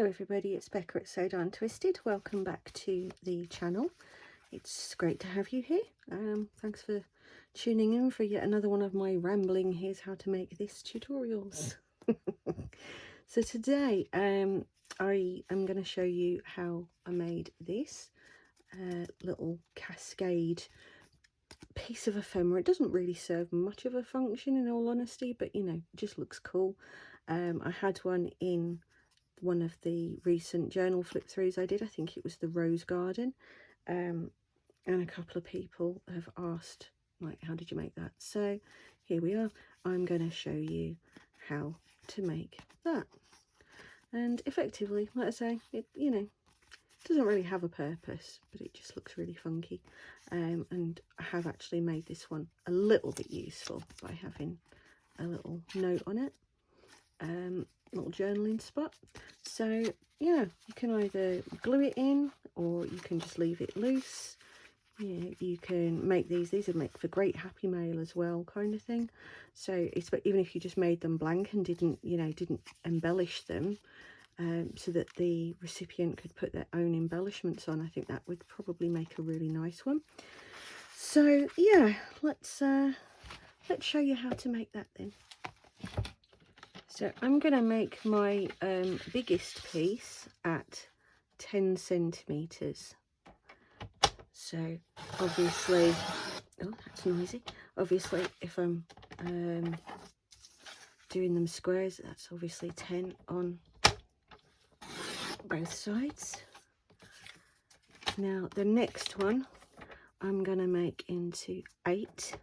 Hello everybody, it's Becca at Sewed On Twisted. Welcome back to the channel. It's great to have you here. Thanks for tuning in for yet another one of my rambling here's how to make this tutorials. So today I am going to show you how I made this little cascade piece of ephemera. It doesn't really serve much of a function in all honesty, but you know, it just looks cool. I had one in one of the recent journal flip throughs I did. I think it was the Rose Garden, and a couple of people have asked, like, how did you make that? So here we are. I'm going to show you how to make that. And effectively, like I say, it, you know, doesn't really have a purpose, but it just looks really funky. And I have actually made this one a little bit useful by having a little note on it, little journaling spot. So yeah, you can either glue it in or you can just leave it loose. Yeah, you can make these would make for great happy mail as well, kind of thing. So it's, but even if you just made them blank and didn't embellish them, so that the recipient could put their own embellishments on, I think that would probably make a really nice one. So yeah, let's show you how to make that then. So I'm going to make my biggest piece at 10 centimeters. So obviously, oh, that's noisy. Obviously, if I'm doing them squares, that's obviously 10 on both sides. Now the next one I'm going to make into 8.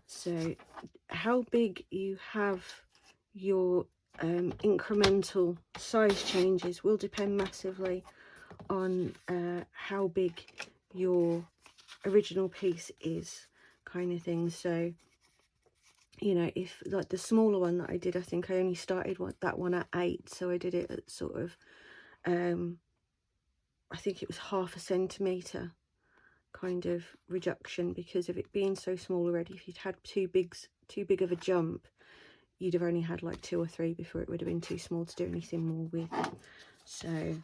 So how big you have your incremental size changes will depend massively on how big your original piece is, kind of thing. So you know, if like the smaller one that I did, I think I only started that one at 8, so I did it at sort of I think it was ½ centimetre kind of reduction, because of it being so small already. If you'd had too big of a jump, you'd have only had like 2 or 3 before it would have been too small to do anything more with. So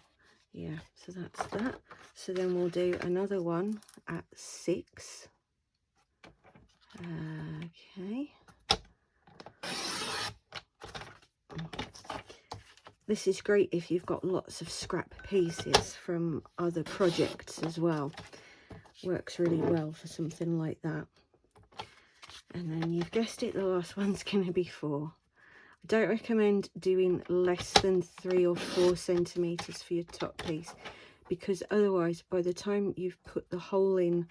yeah, so that's that. So then we'll do another one at 6. Okay. This is great if you've got lots of scrap pieces from other projects as well. Works really well for something like that. And then you've guessed it, the last one's going to be 4. I don't recommend doing less than 3 or 4 centimeters for your top piece, because otherwise by the time you've put the hole in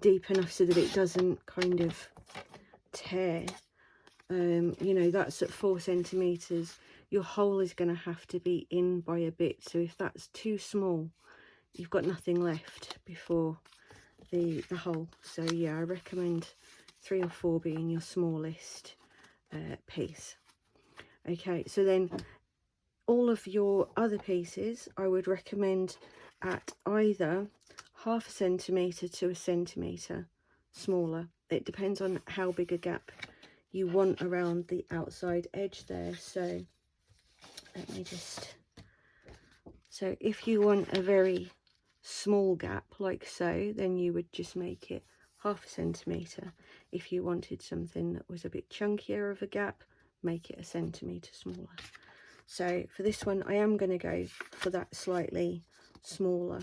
deep enough so that it doesn't kind of tear, you know, that's at 4 centimeters, your hole is going to have to be in by a bit. So if that's too small, you've got nothing left before the hole. So yeah, I recommend 3 or 4 being your smallest piece. Okay, so then all of your other pieces I would recommend at either ½ centimetre to 1 centimetre smaller. It depends on how big a gap you want around the outside edge there. So let me just, so if you want a very small gap like so, then you would just make it ½ centimetre. If you wanted something that was a bit chunkier of a gap, make it 1 centimetre smaller. So for this one I am going to go for that slightly smaller,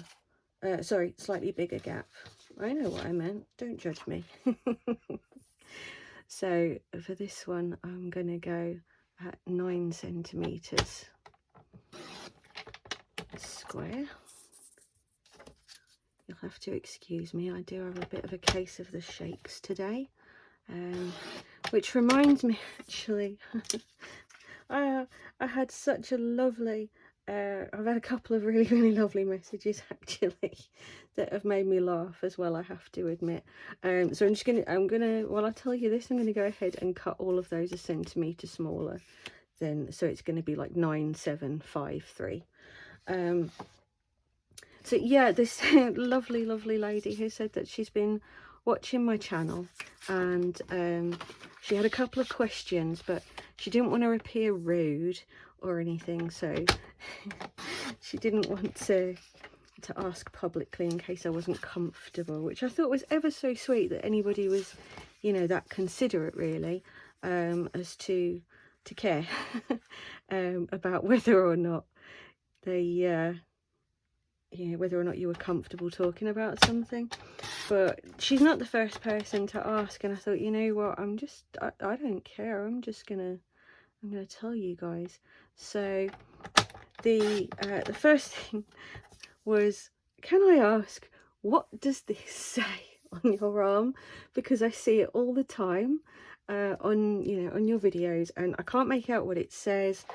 slightly bigger gap. I know what I meant, don't judge me. So for this one I'm going to go at 9 centimeters square. You'll have to excuse me, I do have a bit of a case of the shakes today, which reminds me actually, I had such a lovely, I've had a couple of really lovely messages actually that have made me laugh as well, I have to admit. So I'm gonna while I tell you this, I'm gonna go ahead and cut all of those 1 centimetre smaller then, so it's going to be like 9, 7, 5, 3. So yeah, this lovely lady who said that she's been watching my channel, and she had a couple of questions, but she didn't want to appear rude or anything, so she didn't want to ask publicly in case I wasn't comfortable, which I thought was ever so sweet that anybody was, you know, that considerate really, as to care about whether or not they you know, whether or not you were comfortable talking about something. But she's not the first person to ask, and I thought, you know what, I don't care, I'm gonna tell you guys. So the first thing was, can I ask, what does this say on your arm? Because I see it all the time on, you know, on your videos, and I can't make out what it says.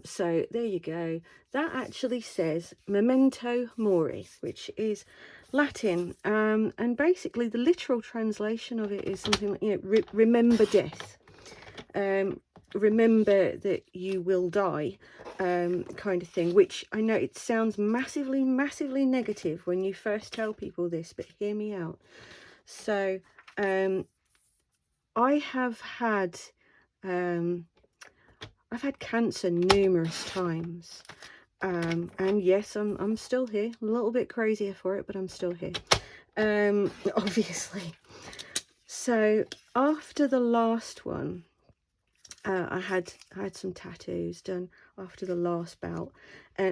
So there you go. That actually says memento mori, which is Latin, and basically the literal translation of it is something like, you know, remember death. Remember that you will die, kind of thing, which I know it sounds massively negative when you first tell people this, but hear me out. So I have had I've had cancer numerous times, and yes, I'm still here, a little bit crazier for it, but I'm still here, obviously. So after the last one, I had some tattoos done after the last bout,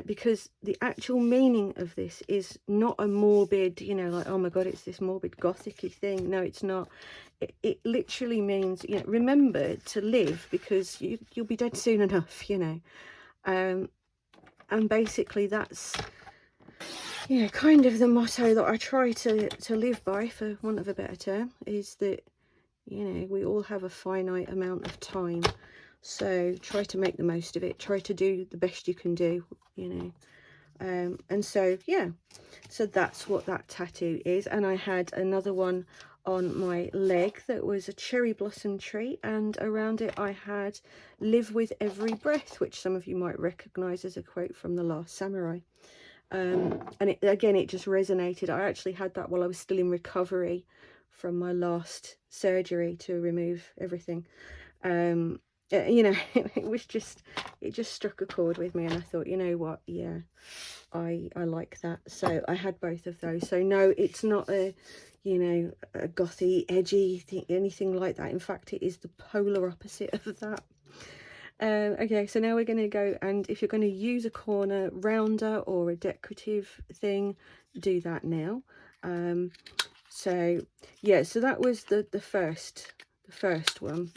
because the actual meaning of this is not a morbid, you know, like, oh my god, it's this morbid gothic-y thing. No, it's not. It literally means, you know, remember to live, because you'll be dead soon enough, you know. And basically that's, you know, kind of the motto that I try to live by, for want of a better term, is that, you know, we all have a finite amount of time, so try to make the most of it, try to do the best you can do, you know. And so yeah, so that's what that tattoo is. And I had another one on my leg that was a cherry blossom tree, and around it I had live with every breath, which some of you might recognize as a quote from The Last Samurai. And it, again, it just resonated. I actually had that while I was still in recovery from my last surgery to remove everything. You know, it just struck a chord with me, and I thought, you know what, yeah, I like that. So I had both of those. So no, it's not a, you know, a gothy, edgy thing, anything like that. In fact, it is the polar opposite of that. Okay, so now we're going to go, and if you're going to use a corner rounder or a decorative thing, do that now. So yeah, so that was the first one.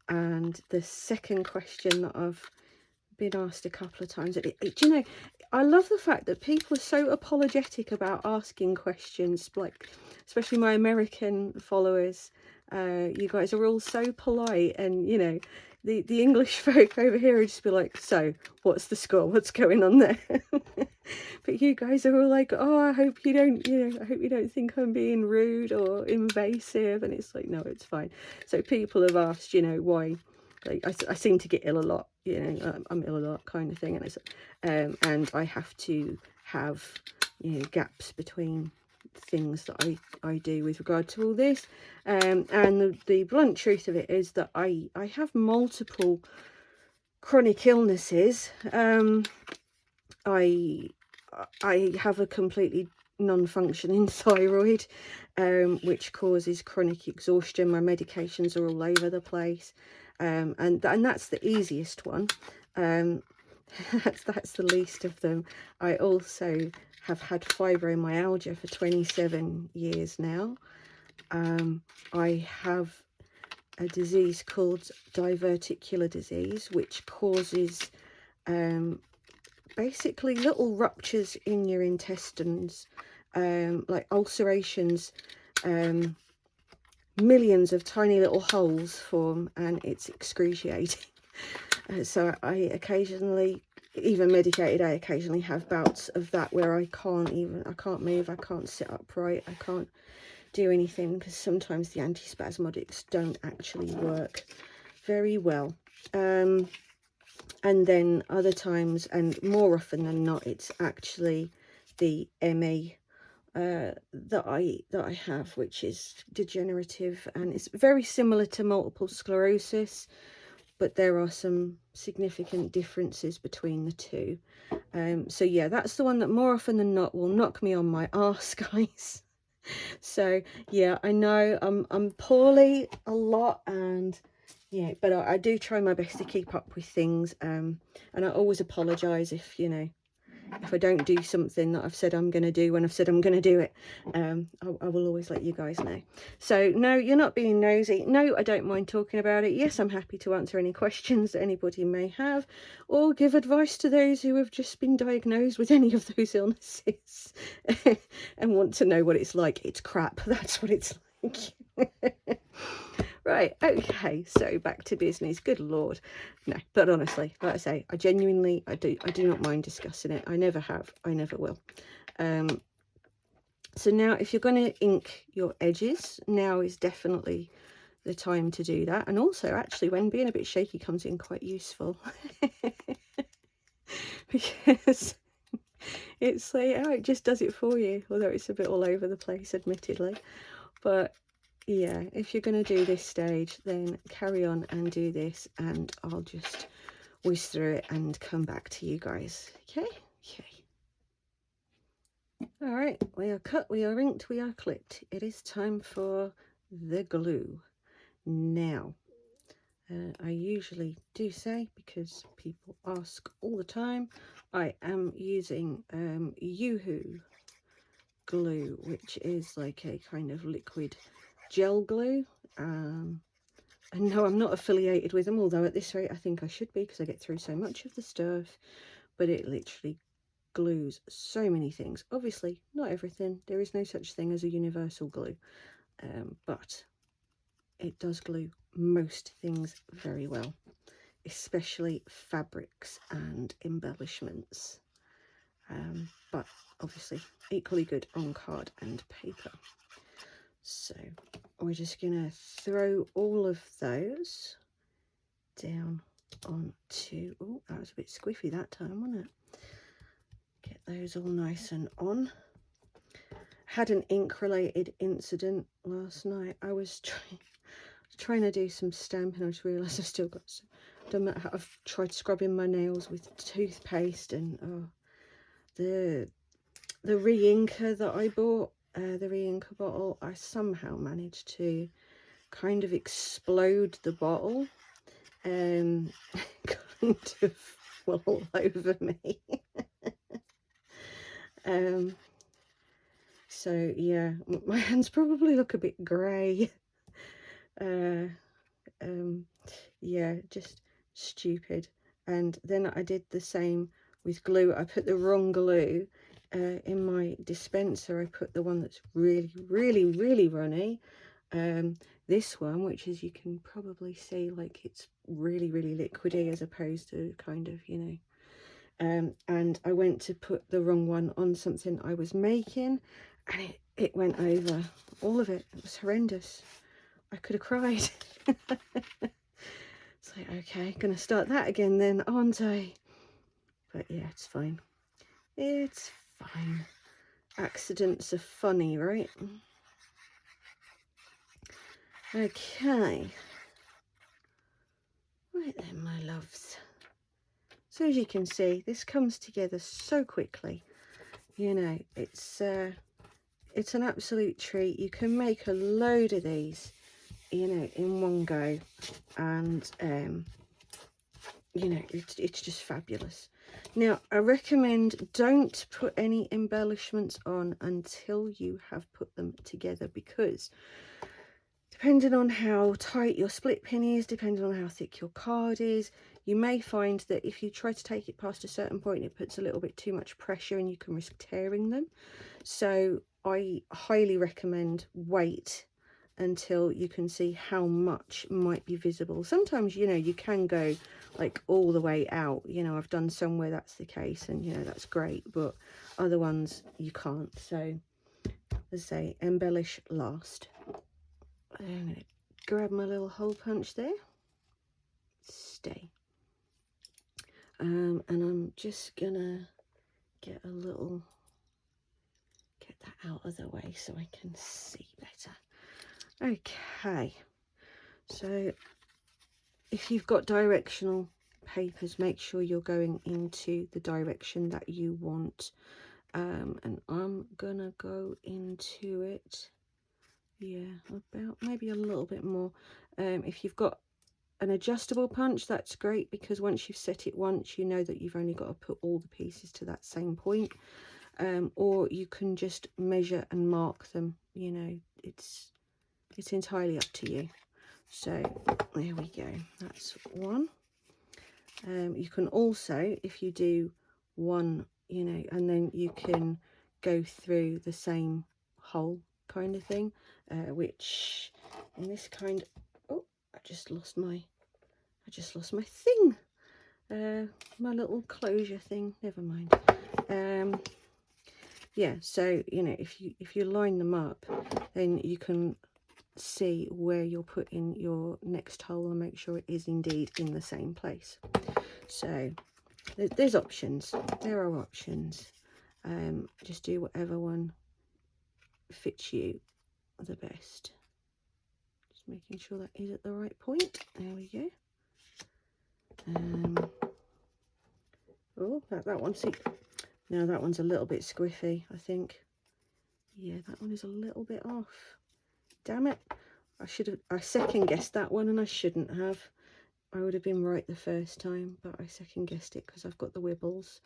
And the second question that I've been asked a couple of times, do you know, I love the fact that people are so apologetic about asking questions, like especially my American followers. You guys are all so polite, and you know, the English folk over here would just be like, so what's the score, what's going on there? But you guys are all like, oh, I hope you don't, you know, I hope you don't think I'm being rude or invasive. And it's like, no, it's fine. So people have asked, you know, why, like, I seem to get ill a lot, you know, I'm ill a lot kind of thing, and it's and I have to have, you know, gaps between things that I do with regard to all this, and the blunt truth of it is that I have multiple chronic illnesses. I have a completely non-functioning thyroid, which causes chronic exhaustion. My medications are all over the place, and that's the easiest one. That's the least of them. I also have had fibromyalgia for 27 years now. I have a disease called diverticular disease, which causes basically little ruptures in your intestines, like ulcerations. Millions of tiny little holes form, and it's excruciating. So I occasionally, even medicated, I occasionally have bouts of that where I can't move, I can't sit upright, I can't do anything, because sometimes the antispasmodics don't actually work very well. And then other times, and more often than not, it's actually the ME that I have, which is degenerative, and it's very similar to multiple sclerosis, but there are some significant differences between the two. So yeah, that's the one that more often than not will knock me on my arse, guys. So yeah, I know I'm poorly a lot, and yeah, but I do try my best to keep up with things, and I always apologize if, you know, if I don't do something that I've said I'm going to do when I've said I'm going to do it. I will always let you guys know. So no, you're not being nosy. No, I don't mind talking about it. Yes, I'm happy to answer any questions that anybody may have, or give advice to those who have just been diagnosed with any of those illnesses and want to know what it's like. It's crap. That's what it's like. Right, okay, so back to business. Good Lord. No, but honestly, like I say, I do not mind discussing it. I never have, I never will. So now if you're going to ink your edges, now is definitely the time to do that. And also, actually, when being a bit shaky comes in quite useful. Because it's like, oh, it just does it for you, although it's a bit all over the place, admittedly. But yeah, if you're going to do this stage, then carry on and do this, and I'll just whiz through it and come back to you guys. Okay. All right, we are cut, we are inked, we are clipped. It is time for the glue. Now, I usually do say, because people ask all the time, I am using Yoo-hoo glue, which is like a kind of liquid gel glue. And no, I'm not affiliated with them, although at this rate I think I should be, because I get through so much of the stuff. But it literally glues so many things. Obviously not everything, there is no such thing as a universal glue, but it does glue most things very well, especially fabrics and embellishments, but obviously equally good on card and paper. So we're just gonna throw all of those down onto, oh, that was a bit squiffy that time, wasn't it? Get those all nice and on. Had an ink related incident last night. I was trying to do some stamping. I just realised I've still got some, I've tried scrubbing my nails with toothpaste, and the re-inker that I bought, the re-inker bottle, I somehow managed to kind of explode the bottle, kind of well all over me. So yeah, my hands probably look a bit grey. Yeah, just stupid. And then I did the same with glue. I put the wrong glue in my dispenser. I put the one that's really, really, really runny. This one, which as you can probably see, like it's really, really liquidy as opposed to kind of, you know. And I went to put the wrong one on something I was making, and it went over all of it. It was horrendous. I could have cried. It's like, okay, gonna start that again then, aren't I? But yeah, it's fine. It's fine. Accidents are funny, right? Okay. Right then, my loves. So as you can see, this comes together so quickly. You know, it's an absolute treat. You can make a load of these, you know, in one go, and you know, it's just fabulous. Now, I recommend don't put any embellishments on until you have put them together, because depending on how tight your split pin is, depending on how thick your card is, you may find that if you try to take it past a certain point, it puts a little bit too much pressure and you can risk tearing them. So I highly recommend wait until you can see how much might be visible. Sometimes, you know, you can go like all the way out. You know, I've done some where that's the case, and you know, that's great, but other ones you can't. So as I say, embellish last. I'm going to grab my little hole punch there. Stay. And I'm just gonna get that out of the way so I can see better. Okay, so if you've got directional papers, make sure you're going into the direction that you want. And I'm gonna go into it, yeah, about maybe a little bit more. If you've got an adjustable punch, that's great, because once you've set it once, you know that you've only got to put all the pieces to that same point. Or you can just measure and mark them, you know, it's entirely up to you. So there we go, that's one. You can also, if you do one, you know, and then you can go through the same hole kind of thing, which in this kind, oh, I just lost my thing, my little closure thing, never mind. Yeah, so you know, if you line them up, then you can see where you're putting your next hole and make sure it is indeed in the same place. So there's options, there are options. Just do whatever one fits you the best. Just making sure that is at the right point. There we go. Oh, that one, see, now that one's a little bit squiffy, I think. Yeah, that one is a little bit off. Damn it, I second guessed that one, and I shouldn't have. I would have been right the first time, but I second guessed it because I've got the wibbles.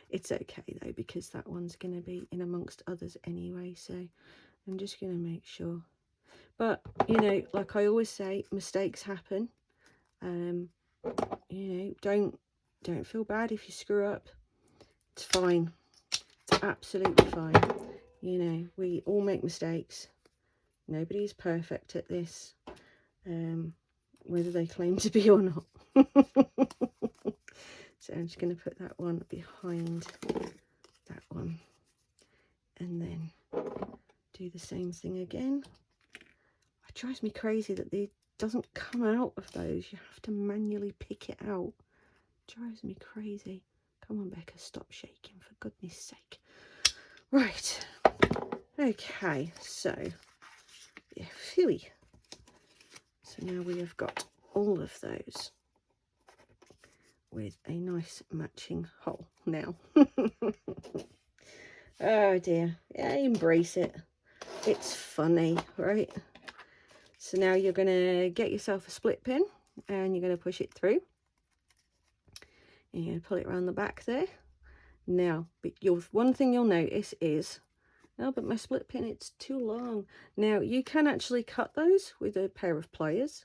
It's okay though, because that one's going to be in amongst others anyway, so I'm just going to make sure. But you know, like I always say, mistakes happen. You know, don't feel bad if you screw up. It's fine, it's absolutely fine. You know, we all make mistakes. Nobody's perfect at this, whether they claim to be or not. So I'm just going to put that one behind that one, and then do the same thing again. It drives me crazy that it doesn't come out of those. You have to manually pick it out. It drives me crazy. Come on, Becca, stop shaking, for goodness sake. Right, okay, so yeah, phewy. So now we have got all of those with a nice matching hole now. Oh dear, yeah, embrace it. It's funny, right? So now you're going to get yourself a split pin, and you're going to push it through. And you're going to pull it around the back there. Now, one thing you'll notice is, oh, but my split pin, it's too long. Now, you can actually cut those with a pair of pliers,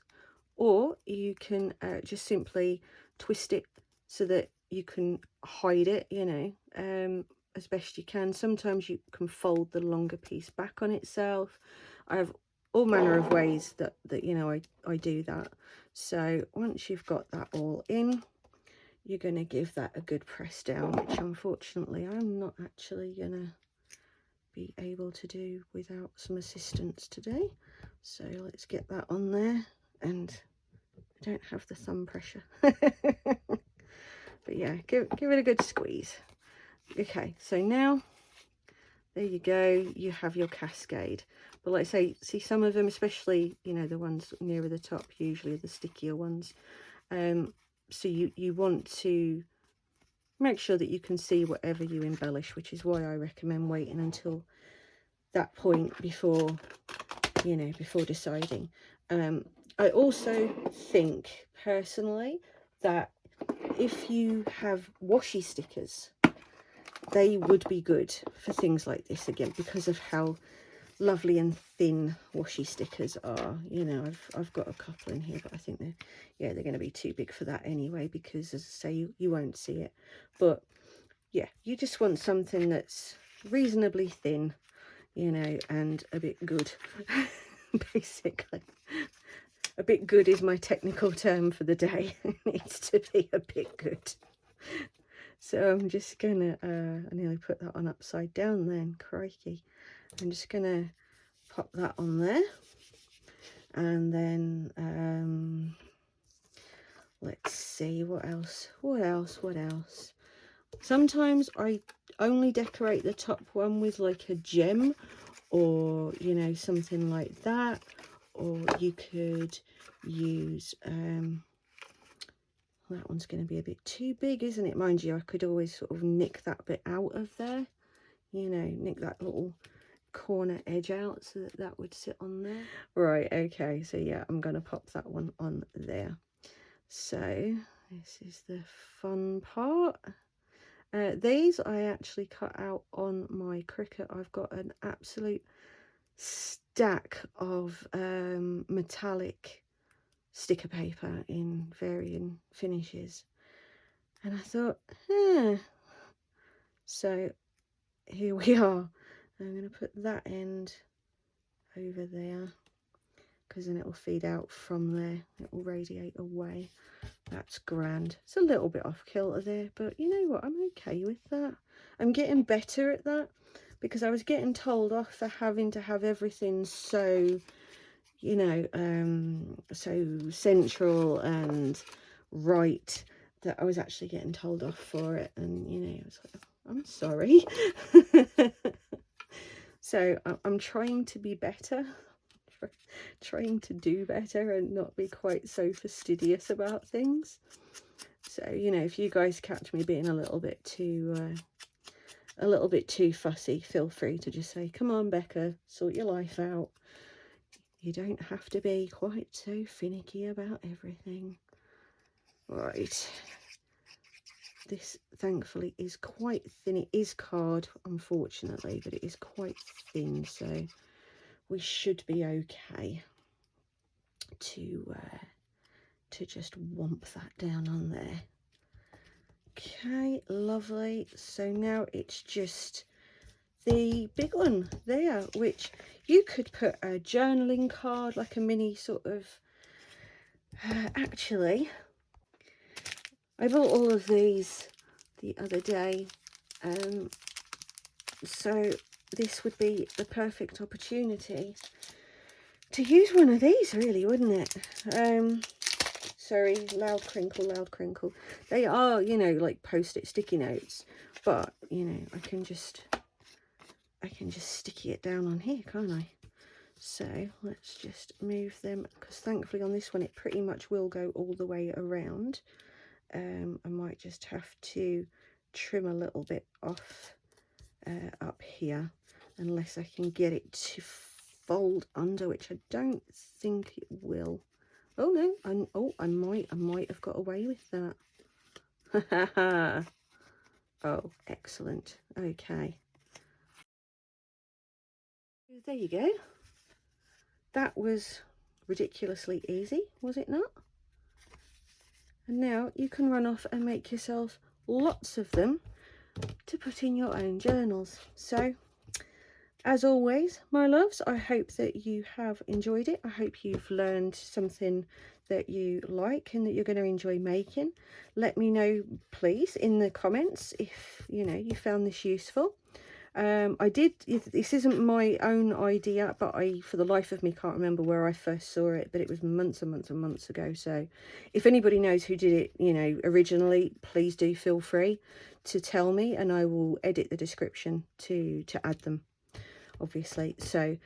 or you can just simply twist it so that you can hide it, you know, as best you can. Sometimes you can fold the longer piece back on itself. I have all manner of ways that you know, I do that. So once you've got that all in, you're going to give that a good press down, which unfortunately I'm not actually going to be able to do without some assistance today. So let's get that on there, and I don't have the thumb pressure. But yeah, give it a good squeeze. Okay, so now there you go, you have your cascade. But like I say, see, some of them, especially, you know, the ones nearer the top, usually are the stickier ones. So you want to make sure that you can see whatever you embellish, which is why I recommend waiting until that point before, you know, before deciding. I also think personally that if you have washi stickers, they would be good for things like this, again, because of how lovely and thin washi stickers are. You know, I've got a couple in here, but I think they're going to be too big for that anyway, because as I say, you won't see it. But yeah, you just want something that's reasonably thin, you know, and a bit good. Basically, a bit good is my technical term for the day. It needs to be a bit good. So I'm just gonna I nearly put that on upside down then, crikey. I'm just gonna pop that on there, and then let's see, what else. Sometimes I only decorate the top one with like a gem, or you know, something like that, or you could use that one's going to be a bit too big, isn't it? Mind you, I could always sort of nick that bit out of there, you know, nick that little corner edge out so that that would sit on there. Right, okay, so yeah, I'm going to pop that one on there. So this is the fun part. These I actually cut out on my Cricut. I've got an absolute stack of metallic sticker paper in varying finishes, and I thought, so here we are. I'm going to put that end over there because then it will feed out from there, it will radiate away. That's grand. It's a little bit off kilter there, but you know what, I'm okay with that. I'm getting better at that, because I was getting told off for having to have everything so, you know, so central and right, that I was actually getting told off for it. And you know, I was like, I'm sorry. So I'm trying to be better, trying to do better and not be quite so fastidious about things. So, you know, if you guys catch me being a little bit too fussy, feel free to just say, come on, Becca, sort your life out. You don't have to be quite so finicky about everything. Right. This, thankfully, is quite thin. It is card, unfortunately, but it is quite thin, so we should be okay to just whomp that down on there. Okay, lovely. So now it's just the big one there, which you could put a journaling card, like a mini sort of actually, I bought all of these the other day, so this would be the perfect opportunity to use one of these, really, wouldn't it? Sorry, loud crinkle, loud crinkle. They are, you know, like post-it sticky notes, but you know, I can just sticky it down on here, can't I? So let's just move them, because thankfully on this one it pretty much will go all the way around. I might just have to trim a little bit off up here, unless I can get it to fold under, which I don't think it will. Oh no, I might have got away with that. Oh, excellent. Okay, there you go. That was ridiculously easy, was it not? And now you can run off and make yourself lots of them to put in your own journals. So, as always, my loves, I hope that you have enjoyed it. I hope you've learned something that you like and that you're going to enjoy making. Let me know, please, in the comments if, you know, you found this useful. This isn't my own idea, but I, for the life of me, can't remember where I first saw it, but it was months and months and months ago. So if anybody knows who did it, you know, originally, please do feel free to tell me, and I will edit the description to add them, obviously. So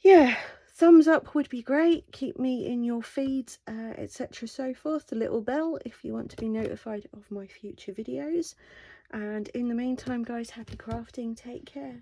yeah, thumbs up would be great. Keep me in your feeds, etc, so forth. The little bell if you want to be notified of my future videos. And in the meantime, guys, happy crafting. Take care.